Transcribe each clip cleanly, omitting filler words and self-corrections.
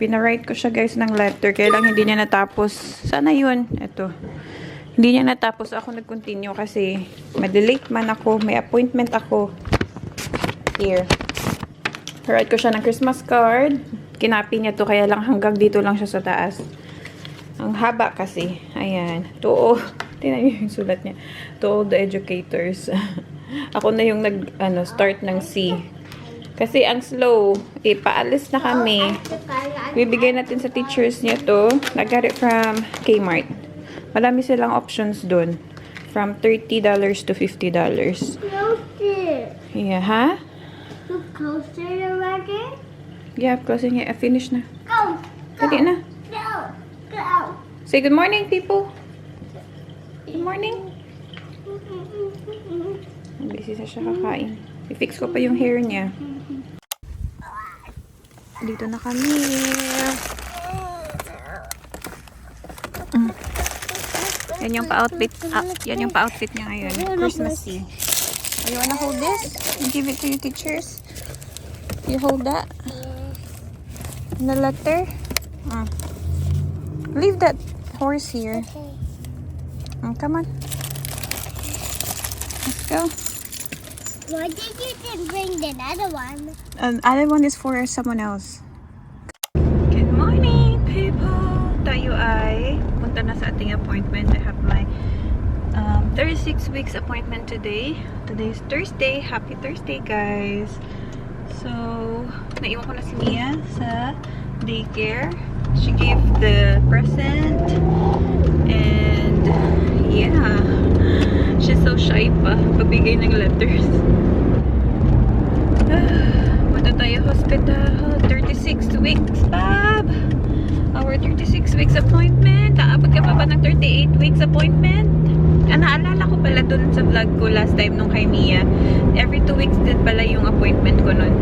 Pinawrite ko siya guys ng letter. Kaya lang hindi niya natapos. Sana yun. Ito. Hindi niya natapos. Ako nag-continue kasi madelate man ako. May appointment ako. Here. Write ko siya ng Christmas card. Kinapi niya to. Kaya lang hanggang dito lang siya sa taas. Ang haba kasi. Ayan. To, tingnan niyo yung sulat niya. To all the educators. Ako na yung start ng C. Kasi ang slow, paalis na kami. Bibigay natin sa teachers niya to. I got it from Kmart. Marami silang options dun. From $30 to $50. Yeah, ha? You closer already? Yeah, closing it. I finished na. Go! Pwede na. Go! Go! Say good morning, people. Good morning. Busy na siya kakain. I-fix ko pa yung hair niya. Dito na kami. Yan yung pa-outfit. Yan yung pa-outfit niya ngayon. Christmassy. You wanna hold this? Give it to your teachers. You hold that. The letter. Leave that horse here. Come on. Let's go. Why did you didn't bring the other one? Other one is for someone else. Good morning, people! Tayo ay punta na sa ating appointment. I have my 36 weeks appointment today. Today is Thursday. Happy Thursday, guys! So, naiwan ko na si Mia sa daycare. She gave the present. And, yeah. She's so shy pa. Pagbigay ng letters. Punta tayo hospital. 36 weeks, Bob. Our 36 weeks appointment. Aabot ka pa ba ng 38 weeks appointment? Naalala ko pala dun sa vlog ko last time nung kay Mia. Every 2 weeks din pala yung appointment ko nun.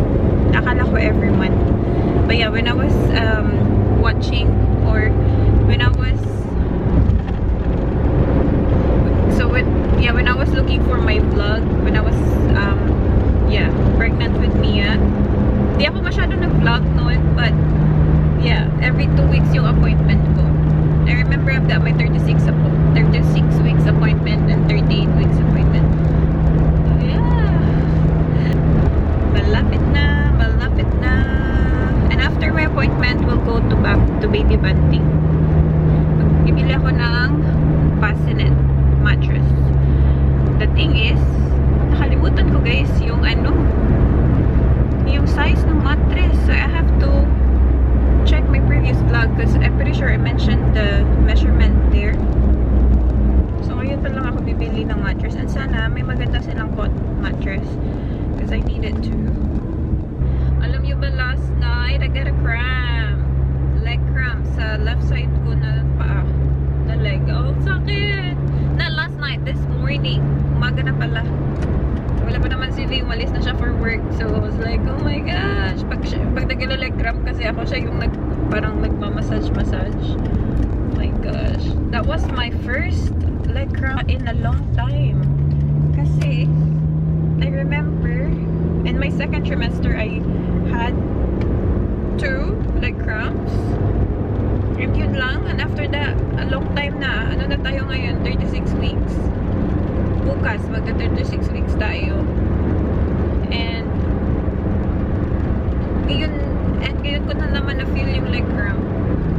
Akala ko every month. But yeah, when I was watching or when I was when I was looking for my vlog, when I was pregnant with Mia, di ako masyado nag-vlog noon, but yeah, every 2 weeks yung appointment ko. I remember I've got my 36 weeks appointment and 38 weeks appointment. Yeah. Malapit na. And after my appointment, we'll go to baby bunting. Bibili ako ng bassinet mattress. The thing is, nakalimutan ko guys yung yung size ng mattress. So I have to check my previous vlog because I'm pretty sure I mentioned the measurement there. So ngayon pa lang ako bibili ng mattress. And sana may maganda silang cotton mattress because I need it too. Alam nyo ba last night, I got a cramp. Leg cramp sa left side ko na paa. Na leg. Oh, sakit! Not last night, this morning. Umaga na pala. Wala pa naman si Lee, umalis na siya for work. So, I was like, oh my gosh. Pag nagla-leg cramp kasi ako siya yung parang nagmamassage. Oh my gosh. That was my first leg cramp in a long time. Kasi, I remember, in my second trimester, I had 2 leg cramps. And yun lang. And after that, a long time na. Ano na tayo ngayon? 36 weeks. Bukas, magta-36 weeks tayo. And ngayon ko na naman na-feel yung leg cramp.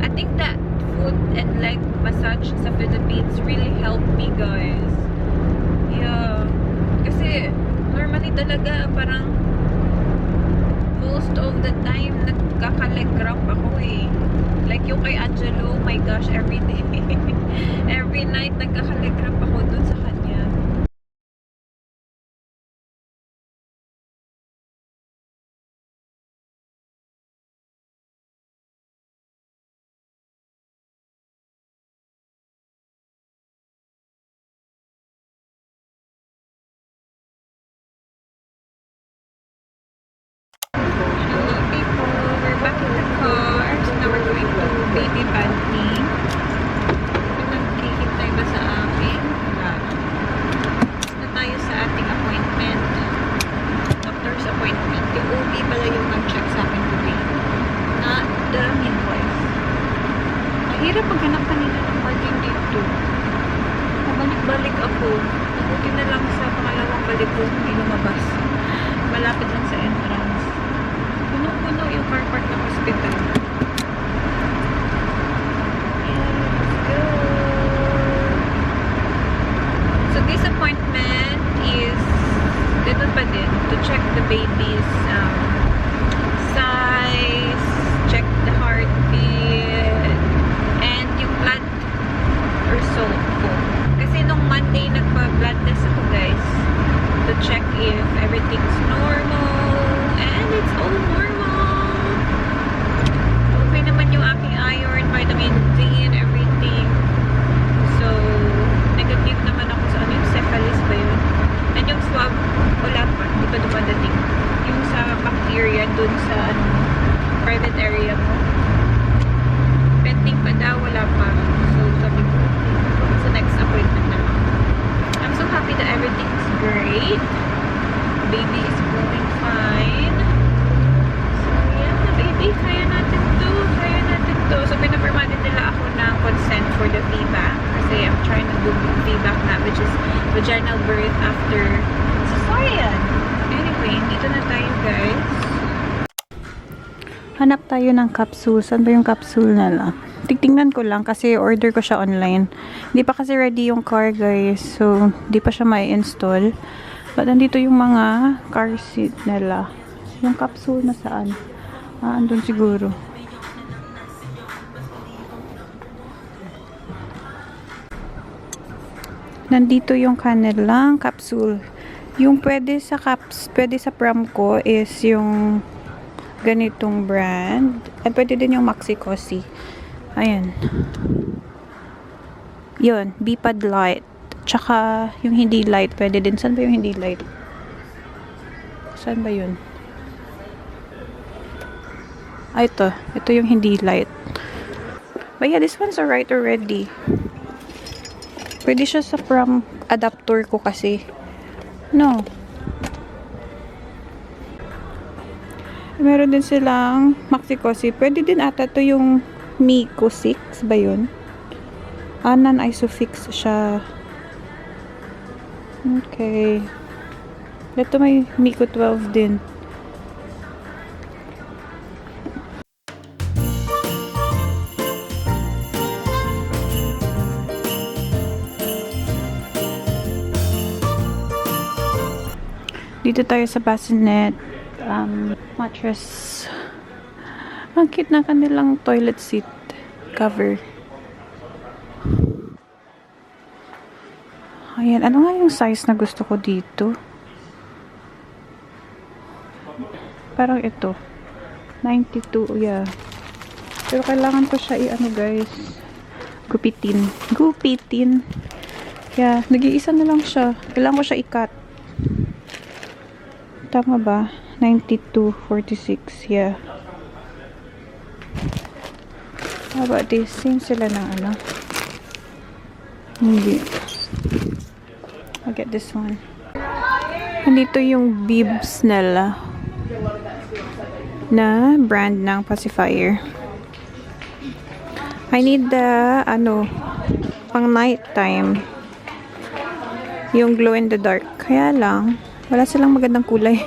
I think that foot and leg massage sa Philippines really helped me, guys. Yeah. Kasi, normally talaga, parang most of the time, nagkaka-leg cramp ako eh. Like yung kay Angelo, oh my gosh, every day. Every night, nagkaka-leg cramp ako dun sa kanya. Hello people, we're back in the car. So now we're going to baby bunting. Nagkikintay ba sa akin? ko may lumabas. Malapit lang sa entrance. Puno-puno yung car park ng hospital. So this appointment is ganun pa din, to check the baby's size, check the heartbeat, and yung blood result ko. Kasi nung Monday nagpa-blood test ako guys, to check if everything's normal, and it's all normal. Okay naman yung aking iron, vitamin D, and everything. So, negative naman ako sa ano yung syphilis ba yun? And yung swab, wala pa. Di pa dumadating. Yung sa bacteria dun sa ano, private area mo. Pending pa daw, wala pa. So, sabi ko, sa next appointment na lang. I'm so happy that everything's great. Baby is going fine. So, yeah, baby, kaya natin to. Kaya natin to. So, pinapirma din nila ako ng consent for the VBAC. Kasi I'm trying to do VBAC na, which is vaginal birth after cesarean. Anyway, dito na tayo, guys. Hanap tayo ng capsule. Saan ba yung capsule nila? Tingnan ko lang kasi order ko siya online. Hindi pa kasi ready yung car, guys. So, hindi pa siya may install. But nandito yung mga car seat nila. Yung capsule na saan? Andun siguro. Nandito yung kanilang capsule. Yung pwede sa Pramco is yung ganitong brand. At pwede din yung Maxi-Cosi. Ayan. Yun, Bipad Light. Tsaka yung hindi light, pwede din. Saan ba yung hindi light? Saan ba yun? Ito. Ito yung hindi light. But yeah, this one's alright already. Pwede siya sa pram adapter ko kasi. No. Meron din silang Maxi-Cosi. Pwede din ata to yung Miko 6 ba yun? Non-isofix siya. Okay. Ito may Miko 12 din. Dito tayo sa bassinet mattress. Ang cute na kanilang toilet seat cover. Ayan, ano nga yung size na gusto ko dito? Parang ito. 92, yeah. Pero kailangan ko siya i-ano guys. Gupitin. Gupitin. Yeah, nag-iisa na lang siya. Kailangan ko siya i-cut. Tama ba? 92.46, yeah. How about this? Same sila ng ano? Hindi. I'll get this one. Nandito yung bibs nila na brand ng pacifier. I need the pang night time yung glow in the dark. Kaya lang wala silang magandang kulay.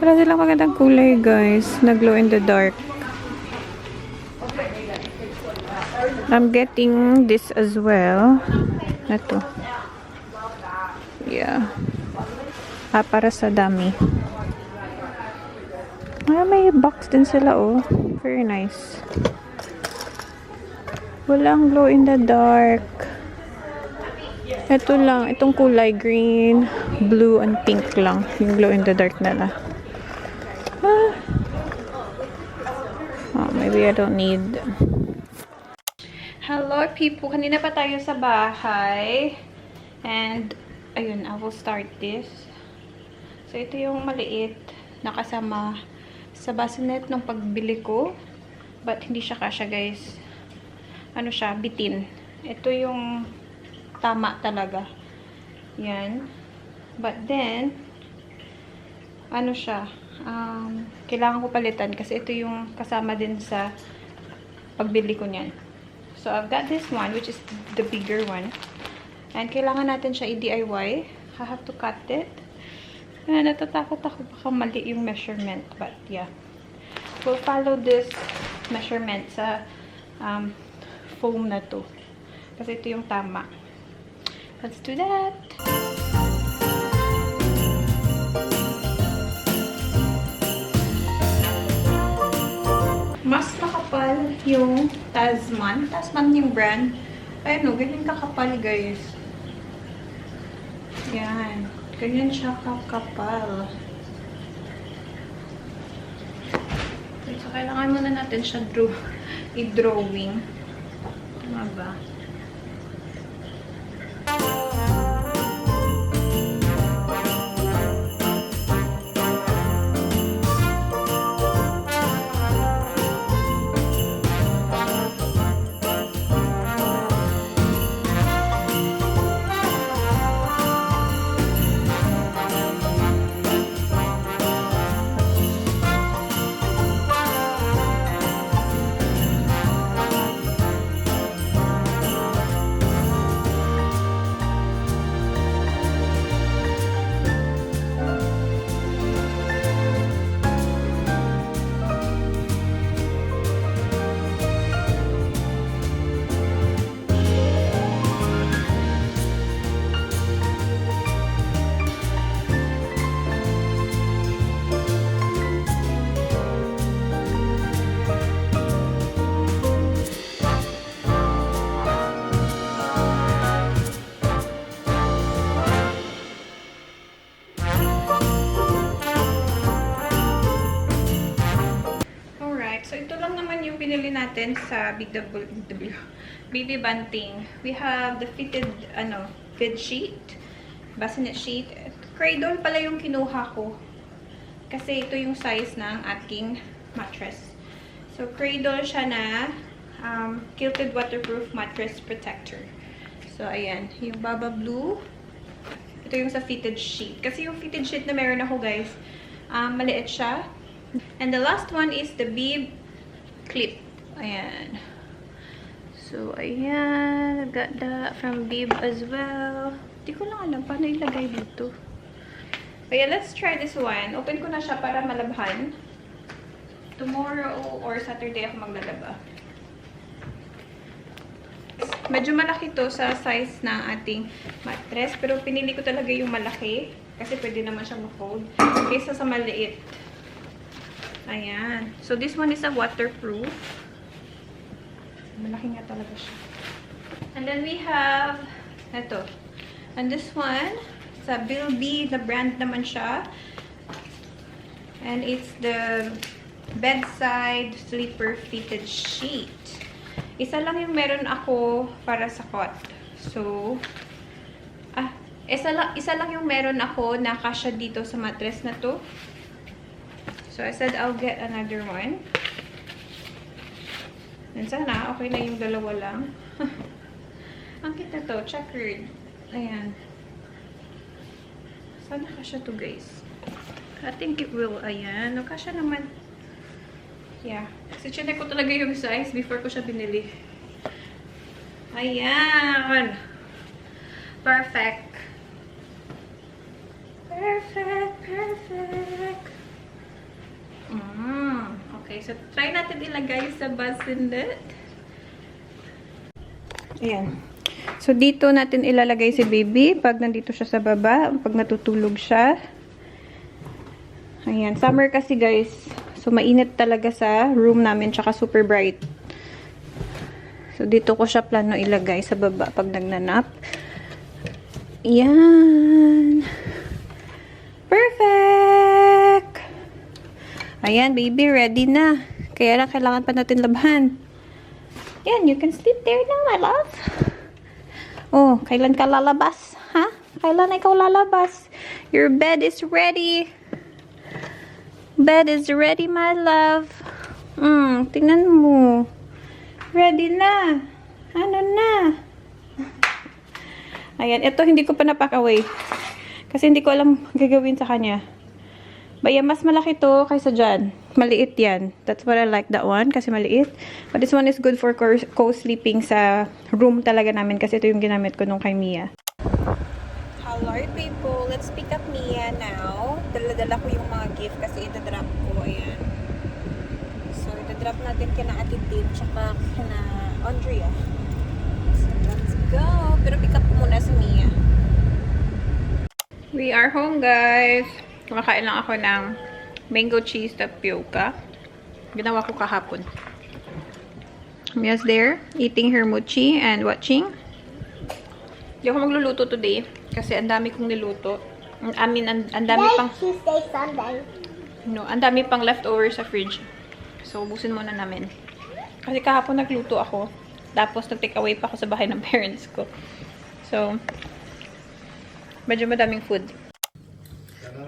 Wala silang magandang kulay, guys, na glow in the dark. I'm getting this as well. Ito. Yeah. Para sa dummy. May box din sila, oh. Very nice. Walang glow in the dark. Ito lang. Itong kulay, green, blue, and pink lang. Yung glow in the dark nila. Maybe I don't need. Hello, people. Kanina pa tayo sa bahay. And, ayun, I will start this. So, ito yung maliit na kasama sa bassinet nung pagbili ko. But, hindi siya kasya, guys. Ano siya? Bitin. Ito yung tama talaga. Yan. But then, ano siya? Kailangan ko palitan kasi ito yung kasama din sa pagbili ko niyan. So, I've got this one, which is the bigger one. And kailangan natin siya i-DIY. I have to cut it. Natatakot ako baka mali yung measurement. But yeah. We'll follow this measurement sa foam na to. Kasi ito yung tama. Let's do that! Mas makapal yung Tasman. Tasman yung brand. Ayun o, ganyan kakapal guys. Yan. Ganyan siya kakapal. Okay, so, kailangan muna natin siya i-drawing. Tama ba? Pinili natin sa Baby Bunting. We have the fitted bed sheet, bassinet sheet. Cradle pala yung kinuha ko. Kasi ito yung size ng aking mattress. So cradle siya na quilted waterproof mattress protector. So ayan, yung Baba Blue. Ito yung sa fitted sheet. Kasi yung fitted sheet na meron ako guys, maliit siya. And the last one is the Bib clip. Ayan. So, ayan. I got that from Bib as well. Hindi ko lang alam paano ilagay dito. But yeah, let's try this one. Open ko na siya para malabhan. Tomorrow or Saturday ako maglalaba. Medyo malaki to sa size ng ating mattress. Pero pinili ko talaga yung malaki. Kasi pwede naman siyang ma-fold. Kaysa sa maliit. Ayan. So, this one is a waterproof. Malaki nga talaga siya. And then we have ito. And this one, sa Bilby, the brand naman siya. And it's the bedside sleeper fitted sheet. Isa lang yung meron ako para sa cot. So, isa lang yung meron ako na kasya dito sa mattress na to. So, I said I'll get another one. And sana, okay na yung dalawa lang. Ang kita to, checkered. Ayan. Sana kasya to, guys. I think it will. Ayan. No, kasya naman. Yeah. Kasi chinek ko talaga yung size before ko siya binili. Ayan. Perfect. Perfect. Perfect. Okay, so try natin ilagay sa bassinet. Ayan. So dito natin ilalagay si baby pag nandito siya sa baba, pag natutulog siya. Ayan, summer kasi guys. So mainit talaga sa room namin, tsaka super bright. So dito ko siya plano ilagay sa baba pag nagnanap. Ayan. Perfect! Ayan, baby, ready na. Kaya lang, kailangan pa natin labhan. Yan, you can sleep there now, my love. Oh, kailan ka lalabas? Ha? Kailan ikaw lalabas? Your bed is ready. Bed is ready, my love. Tingnan mo. Ready na. Ano na? Ayan, ito hindi ko pa napack-away. Kasi hindi ko alam gagawin sa kanya. But yeah, mas malaki to kaysa dyan. Maliit yan. That's what I like, that one. Kasi maliit. But this one is good for co-sleeping sa room talaga namin. Kasi ito yung ginamit ko nung kay Mia. Hello, people. let's pick up Mia now. Dala-dala ko yung mga gift kasi ita-drop ko. Ayan. So, ita-drop natin kina Ate Dave tsaka kina Andrea. So, let's go. Pero pick up ko muna si Mia. We are home, guys. Kumakain lang ako ng mango cheese tapioca. Ginawa ko kahapon. Mia's there, eating her mochi and watching. Hindi ako magluluto today kasi ang dami kong niluto. Ang dami pang Tuesday, Sunday. no, ang dami pang leftover sa fridge. So, ubusin muna namin. Kasi kahapon nagluto ako. Tapos nag-take away pa ako sa bahay ng parents ko. So, medyo madaming food.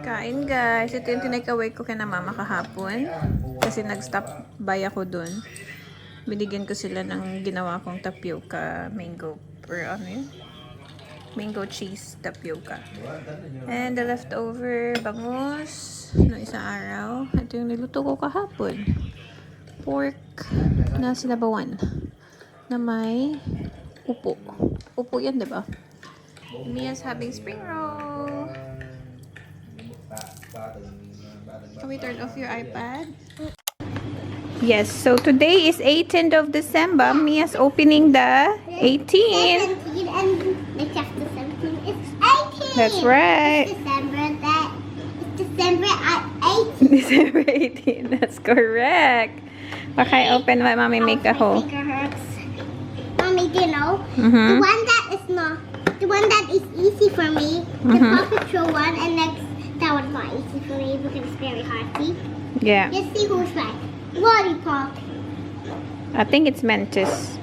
Kain, guys. Ito yung tinake away ko kina mama kahapon. Kasi nag-stop by ako dun. Binigyan ko sila ng ginawa kong tapioca mango or ano yun? Mango cheese tapioca. And the leftover bangus no isang araw. Ito yung niluto ko kahapon. Pork na sinabawan na may upo. Upo yan, diba? Mia's having spring roll. Can we turn off your iPad? Yes, so today is 18th of December. Mia's opening the 18th. 17 and next after 17 is 18. That's right. It's December 18. December 18. That's correct. Okay, open my mommy make a hole. Finger hurts. Mommy, do you know? Mhm. The one that is easy for me, the Paw Patrol one, and next that one's not easy for me because it's very hard. See? Yeah, Let's see who's right. Lollipop. I think it's Mentos.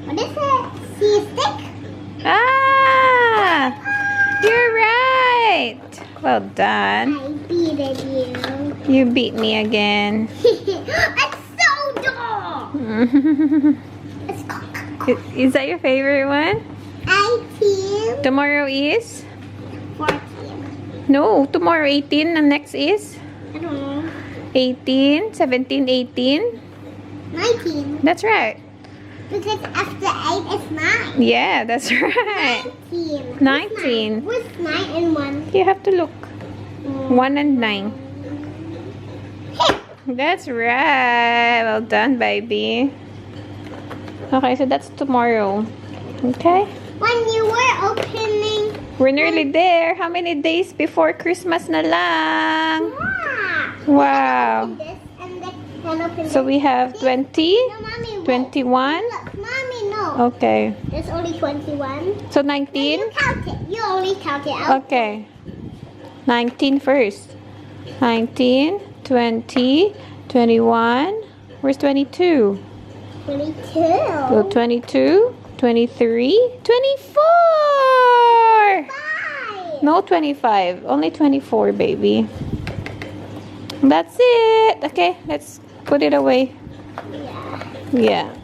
What is it? See a stick? Ah, you're right. Well done. I beat you. You beat me again. It's so dull. It's Is that your favorite one? 18, Tomorrow is? 14. No, tomorrow 18 and next is? I don't know. 18, 17, 18. 19. That's right. Because after 8 is 9. Yeah, that's right. 19. 19. What's 9 and 1? You have to look. 1 and 9. That's right. Well done, baby. Okay, so that's tomorrow. Okay. When you were opening. We're nearly there. How many days before Christmas na lang? Yeah. Wow. Open this and then open So this. we have 20, No, Mommy, wait. 21. Look, Mommy, no. Okay. There's only 21. So You 19? count it. You only count it out. Okay. 19 first. 19, 20, 21. Where's 22? 22. So 22, 23, 24! 5. No 25. Only 24, baby. That's it. Okay, let's put it away. Yeah. Yeah.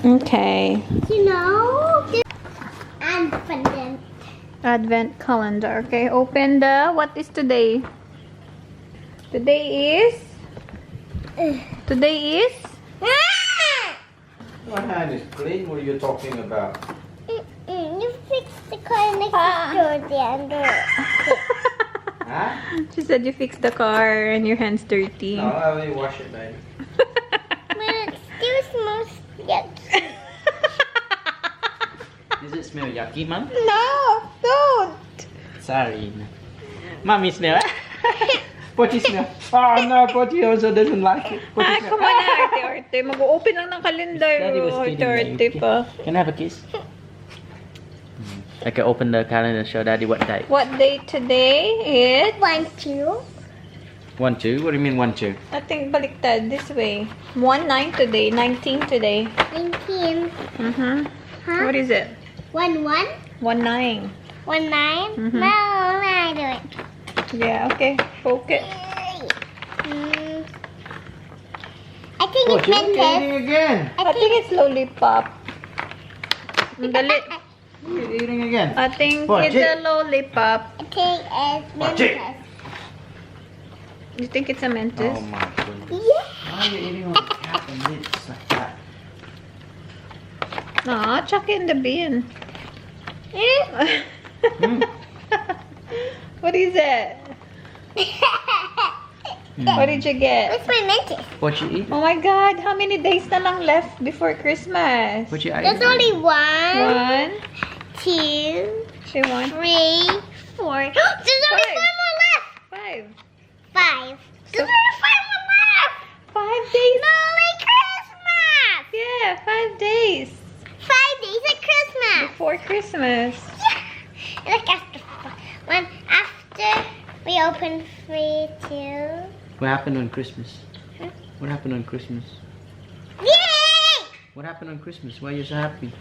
Okay. You know, and pendant. Advent calendar. Okay, open the... What is today? Today is... Today is... My hand is clean. What are you talking about? You fixed the car next Ah. door the under. Huh? She said you fixed the car and your hand's dirty. No, I only wash it, baby. But it still smells yucky. Does it smell yucky, Mum? No, don't. Sorry. Mommy smell it. Potty smell. Oh no, Potty also doesn't like it. Potty Ah, smell. come on na, arte-arte. Mag-open lang ng kalendar. Daddy was feeding Arte-arte me. pa. Can I have a kiss? I can open the calendar and show Daddy what date. What day today is... 1, 2. 1, 2? What do you mean 1, 2? I think baliktad this way. 1-9 today. 19 today. 19. Mm-hmm. Huh? What is it? 1, 1. 1-9. 1, 9. Mhm. No, I do it. Yeah, okay. Poke it. I think Oh, it's you're Mentos. eating again. I think it's lollipop. Dali. You're eating again. I think Oh, it's Jay. a lollipop. I think it's Oh, Jay. Mentos. You think it's a Mentos? Oh my goodness. Yeah. Why are you eating all the cat and lips like that? Aw, chuck it in the bin. Hmm. What is it? What did you get? What's my mentis? What you eat? Oh my God, how many days na lang left before Christmas? What you eat? There's only 1, 1, 2, she won. 3, 4. There's only 5 more left. 5. 5. There's only 5 more left. 5 days. Only Christmas. Yeah, 5 days 5 days at Christmas. before Christmas. Yeah. Like after we open 3, 2. What happened on Christmas? What happened on Christmas? Yay! What happened on Christmas? Why are you so happy?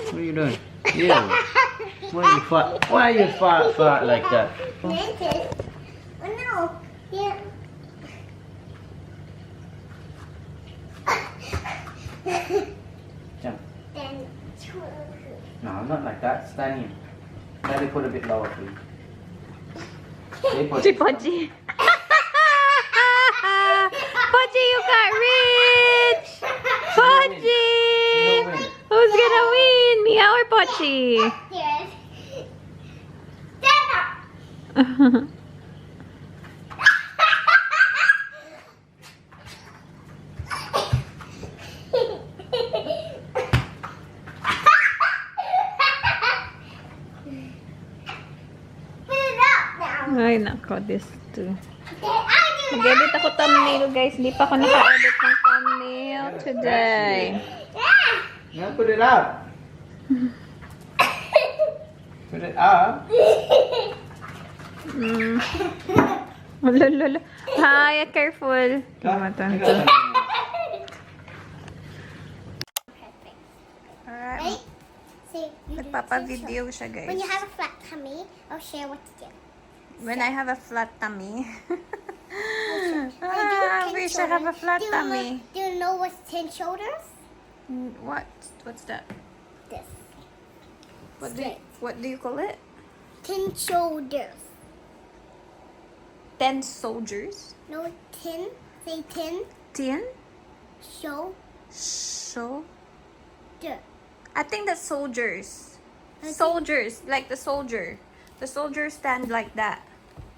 What are you doing? Yeah. Why are you fart like that? Mantis. Oh no. Yeah. Jump. Then No, not like that. Stand here. Maybe put a bit lower, please. Okay, Pochi, Pochi. Pochi, you got rich. Pochi. No win. Who's gonna win? Meow or Pochi? Yes. Stand up. Put it up now. Ay, nako, this too. Then I do Mag-edit ako thumbnail, guys. Hindi pa ako naka-edit ng thumbnail today. Yeah. No, put it up. Put it up. Mm. Lolo. Hi, careful. Come. Alright. Ready? See, you do Nagpapa-video siya, guys. When you have a flat tummy, I'll share what to do. When I have a flat tummy. I I wish I have a flat tummy. Do you know what's 10 shoulders? What? What's that? This. What do you call it? 10 shoulders. 10 soldiers? No, 10. Say 10. 10? Shoulder. So? I think that's soldiers. Okay. Soldiers, like the soldier. The soldiers stand like that.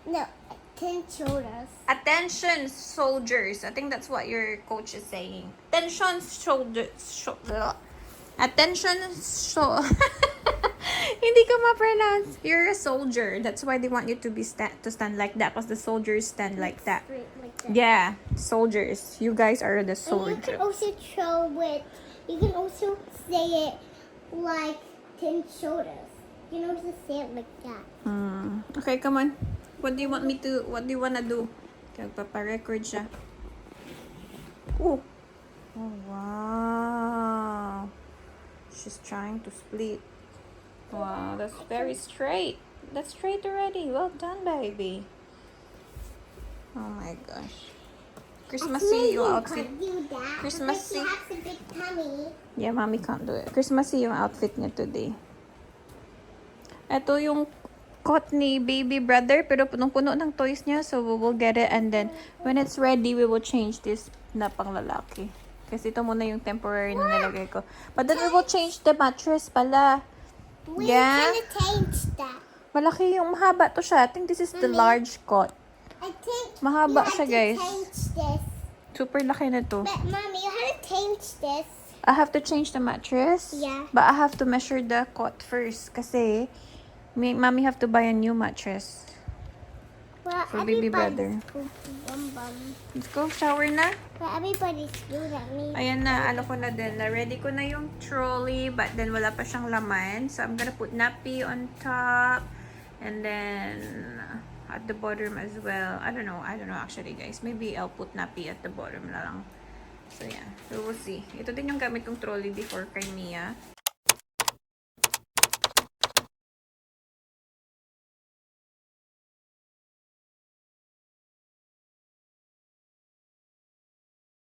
No, 10 shoulders. Attention, soldiers. I think that's what your coach is saying. Attention, soldiers. Attention, Hindi ka ma-pronounce. You're a soldier. That's why they want you to stand like that. Because the soldiers stand like that. Straight like that. Yeah, soldiers. You guys are the And you can soldiers. also throw it. You can also say it like 10 shoulders. You can also say it like that. Okay, come on. What do you want to do? Kaya magpapa-record siya. Oh. Oh, wow. She's trying to split. Wow, that's very straight. That's straight already. Well done, baby. Oh my gosh. Christmassy yung outfit. Can't do that. Christmassy. Because she has a big tummy. Yeah, mommy can't do it. Christmassy yung outfit niya today. Ito yung coat ni baby brother, pero punong-puno ng toys niya, so we will get it, and then when it's ready, we will change this na pang lalaki. Kasi ito muna yung temporary na nilagay ko. But then we will change the mattress pala. We're Yeah. gonna change that. Malaki yung mahaba to siya. I think this is the large coat. I think Mahaba you siya, have guys. to change this. Super laki na to. But mommy, you have to change this. I have to change the mattress. Yeah. But I have to measure the cot first. Kasi, mommy have to buy a new mattress. Well, For baby brother. Bum bum. Let's go, shower na. But everybody's good at me. Ayan na, ano ko na din. Na-ready ko na yung trolley, but then wala pa siyang laman. So, I'm gonna put nappy on top. And then, at the bottom as well. I don't know actually, guys. Maybe I'll put nappy at the bottom na lang. So, yeah. So, we'll see. Ito din yung gamit kong trolley before kay Mia.